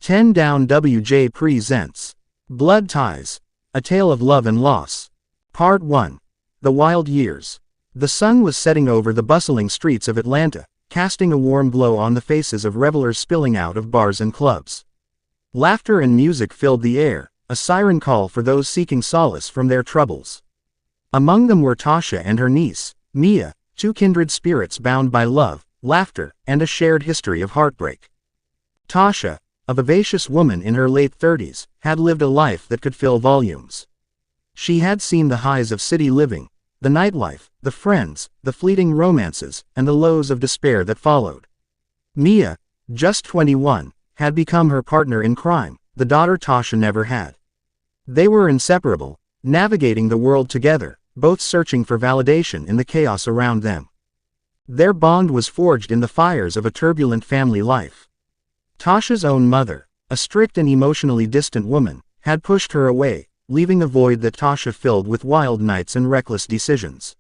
10 Down WJ presents Blood Ties, A Tale of Love and Loss. Part 1. The Wild Years. The sun was setting over the bustling streets of Atlanta, casting a warm glow on the faces of revelers spilling out of bars and clubs. Laughter and music filled the air, a siren call for those seeking solace from their troubles. Among them were Tasha and her niece, Mia, two kindred spirits bound by love, laughter, and a shared history of heartbreak. Tasha, a vivacious woman in her late 30s, had lived a life that could fill volumes. She had seen the highs of city living, the nightlife, the friends, the fleeting romances, and the lows of despair that followed. Mia, just 21, had become her partner in crime, the daughter Tasha never had. They were inseparable, navigating the world together, both searching for validation in the chaos around them. Their bond was forged in the fires of a turbulent family life. Tasha's own mother, a strict and emotionally distant woman, had pushed her away, leaving a void that Tasha filled with wild nights and reckless decisions.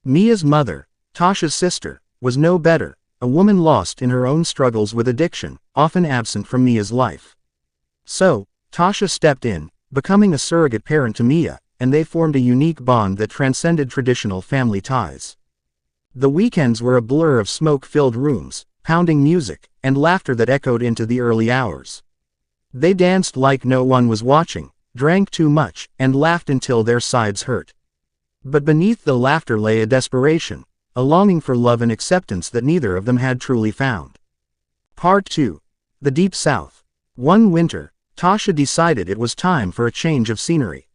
Mia's mother, Tasha's sister, was no better, a woman lost in her own struggles with addiction, often absent from Mia's life. So, Tasha stepped in, becoming a surrogate parent to Mia, and they formed a unique bond that transcended traditional family ties. The weekends were a blur of smoke-filled rooms, pounding music, and laughter that echoed into the early hours. They danced like no one was watching, drank too much, and laughed until their sides hurt. But beneath the laughter lay a desperation, a longing for love and acceptance that neither of them had truly found. Part 2. The Deep South. One winter, Tasha decided it was time for a change of scenery.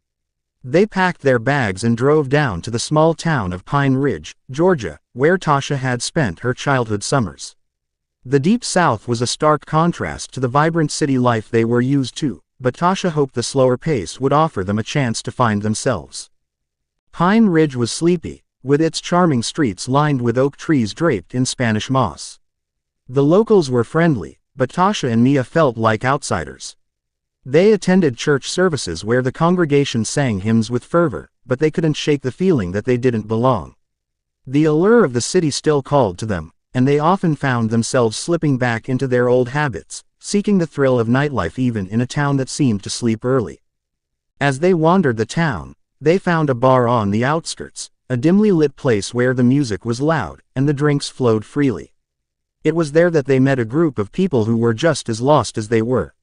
They packed their bags and drove down to the small town of Pine Ridge, Georgia, where Tasha had spent her childhood summers. The Deep South was a stark contrast to the vibrant city life they were used to, but Tasha hoped the slower pace would offer them a chance to find themselves. Pine Ridge was sleepy, with its charming streets lined with oak trees draped in Spanish moss. The locals were friendly, but Tasha and Mia felt like outsiders. They attended church services where the congregation sang hymns with fervor, but they couldn't shake the feeling that they didn't belong. The allure of the city still called to them, and they often found themselves slipping back into their old habits, seeking the thrill of nightlife even in a town that seemed to sleep early. As they wandered the town, they found a bar on the outskirts, a dimly lit place where the music was loud, and the drinks flowed freely. It was there that they met a group of people who were just as lost as they were.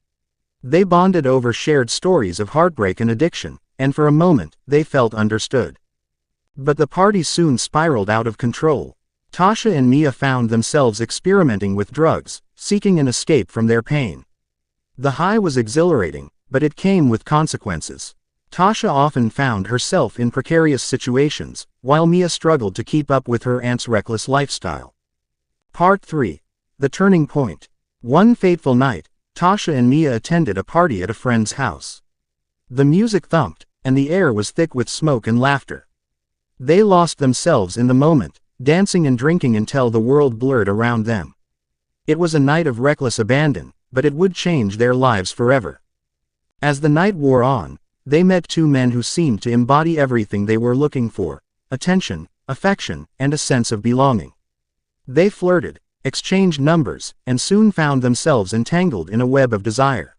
They bonded over shared stories of heartbreak and addiction, and for a moment, they felt understood. But the party soon spiraled out of control. Tasha and Mia found themselves experimenting with drugs, seeking an escape from their pain. The high was exhilarating, but it came with consequences. Tasha often found herself in precarious situations, while Mia struggled to keep up with her aunt's reckless lifestyle. Part 3. The Turning Point. One fateful night, Tasha and Mia attended a party at a friend's house. The music thumped, and the air was thick with smoke and laughter. They lost themselves in the moment, dancing and drinking until the world blurred around them. It was a night of reckless abandon, but it would change their lives forever. As the night wore on, they met two men who seemed to embody everything they were looking for: attention, affection, and a sense of belonging. They flirted, exchanged numbers, and soon found themselves entangled in a web of desire.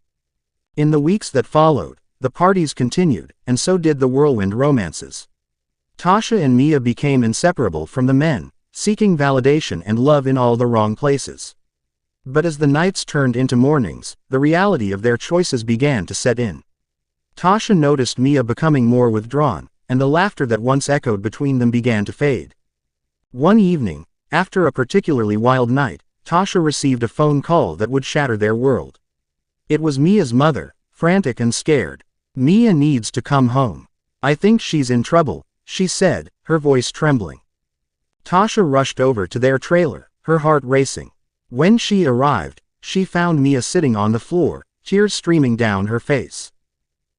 In the weeks that followed, the parties continued, and so did the whirlwind romances. Tasha and Mia became inseparable from the men, seeking validation and love in all the wrong places. But as the nights turned into mornings, the reality of their choices began to set in. Tasha noticed Mia becoming more withdrawn, and the laughter that once echoed between them began to fade. One evening, after a particularly wild night, Tasha received a phone call that would shatter their world. It was Mia's mother, frantic and scared. "Mia needs to come home. I think she's in trouble," she said, her voice trembling. Tasha rushed over to their trailer, her heart racing. When she arrived, she found Mia sitting on the floor, tears streaming down her face.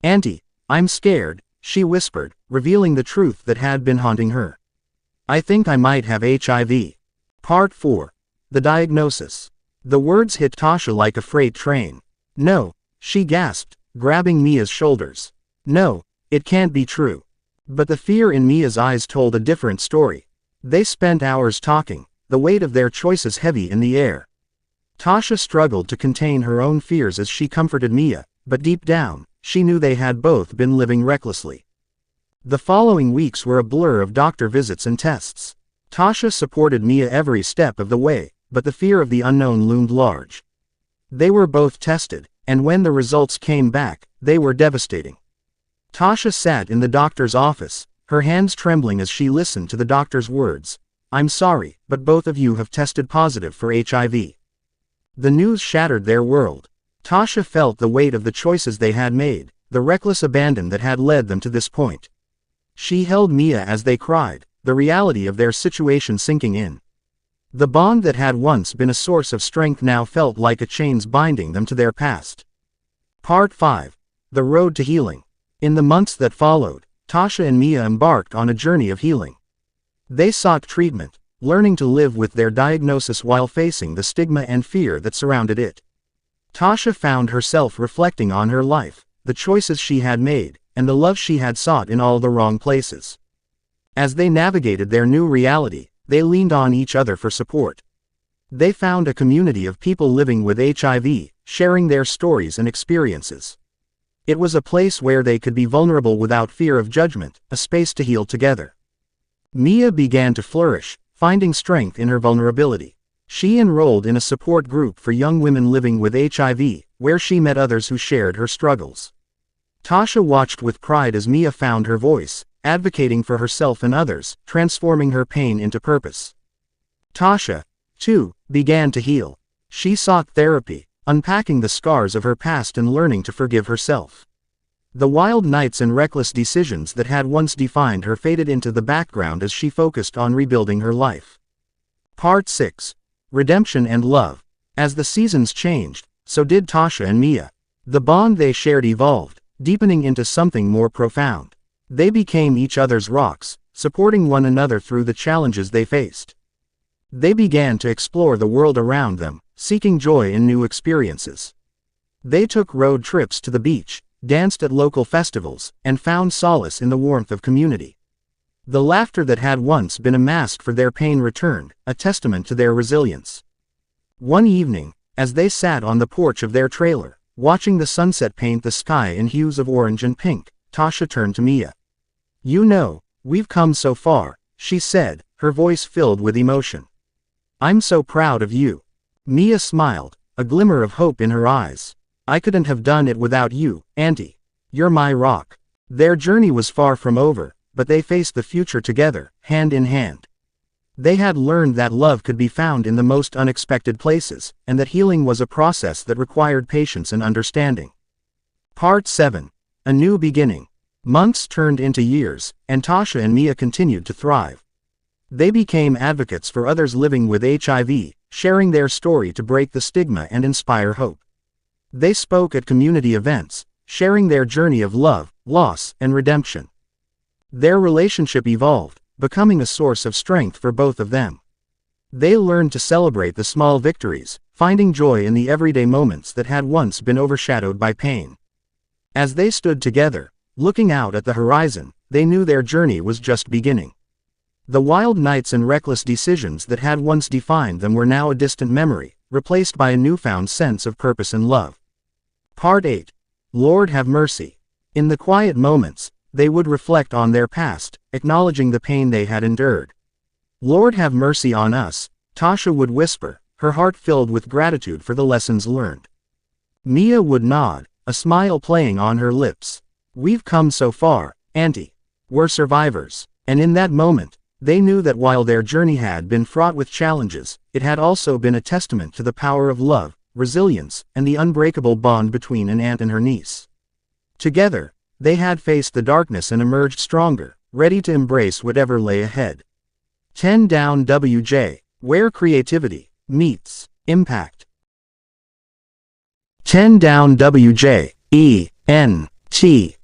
"Auntie, I'm scared," she whispered, revealing the truth that had been haunting her. "I think I might have HIV. Part 4. The Diagnosis. The words hit Tasha like a freight train. "No," she gasped, grabbing Mia's shoulders. "No, it can't be true." But the fear in Mia's eyes told a different story. They spent hours talking, the weight of their choices heavy in the air. Tasha struggled to contain her own fears as she comforted Mia, but deep down, she knew they had both been living recklessly. The following weeks were a blur of doctor visits and tests. Tasha supported Mia every step of the way, but the fear of the unknown loomed large. They were both tested, and when the results came back, they were devastating. Tasha sat in the doctor's office, her hands trembling as she listened to the doctor's words. "I'm sorry, but both of you have tested positive for HIV." The news shattered their world. Tasha felt the weight of the choices they had made, the reckless abandon that had led them to this point. She held Mia as they cried, the reality of their situation sinking in. The bond that had once been a source of strength now felt like a chains binding them to their past. Part 5. The Road to Healing. In the months that followed, Tasha and Mia embarked on a journey of healing. They sought treatment, learning to live with their diagnosis while facing the stigma and fear that surrounded it. Tasha found herself reflecting on her life, the choices she had made, and the love she had sought in all the wrong places. As they navigated their new reality, they leaned on each other for support. They found a community of people living with HIV, sharing their stories and experiences. It was a place where they could be vulnerable without fear of judgment, a space to heal together. Mia began to flourish, finding strength in her vulnerability. She enrolled in a support group for young women living with HIV, where she met others who shared her struggles. Tasha watched with pride as Mia found her voice, advocating for herself and others, transforming her pain into purpose. Tasha, too, began to heal. She sought therapy, unpacking the scars of her past and learning to forgive herself. The wild nights and reckless decisions that had once defined her faded into the background as she focused on rebuilding her life. Part 6. Redemption and Love. As the seasons changed, so did Tasha and Mia. The bond they shared evolved, deepening into something more profound. They became each other's rocks, supporting one another through the challenges they faced. They began to explore the world around them, seeking joy in new experiences. They took road trips to the beach, danced at local festivals, and found solace in the warmth of community. The laughter that had once been a mask for their pain returned, a testament to their resilience. One evening, as they sat on the porch of their trailer, watching the sunset paint the sky in hues of orange and pink, Tasha turned to Mia. "You know, we've come so far," she said, her voice filled with emotion. "I'm so proud of you." Mia smiled, a glimmer of hope in her eyes. "I couldn't have done it without you, Auntie. You're my rock." Their journey was far from over, but they faced the future together, hand in hand. They had learned that love could be found in the most unexpected places, and that healing was a process that required patience and understanding. Part 7. A New Beginning. Months turned into years, and Tasha and Mia continued to thrive. They became advocates for others living with HIV, sharing their story to break the stigma and inspire hope. They spoke at community events, sharing their journey of love, loss, and redemption. Their relationship evolved, becoming a source of strength for both of them. They learned to celebrate the small victories, finding joy in the everyday moments that had once been overshadowed by pain. As they stood together, looking out at the horizon, they knew their journey was just beginning. The wild nights and reckless decisions that had once defined them were now a distant memory, replaced by a newfound sense of purpose and love. Part 8. Lord have mercy. In the quiet moments, they would reflect on their past, acknowledging the pain they had endured. "Lord have mercy on us," Tasha would whisper, her heart filled with gratitude for the lessons learned. Mia would nod, a smile playing on her lips. "We've come so far, Auntie. We're survivors." And in that moment, they knew that while their journey had been fraught with challenges, it had also been a testament to the power of love, resilience, and the unbreakable bond between an aunt and her niece. Together, they had faced the darkness and emerged stronger, ready to embrace whatever lay ahead. 10 Down WJ, where creativity meets impact. 10 Down WJ, ENT.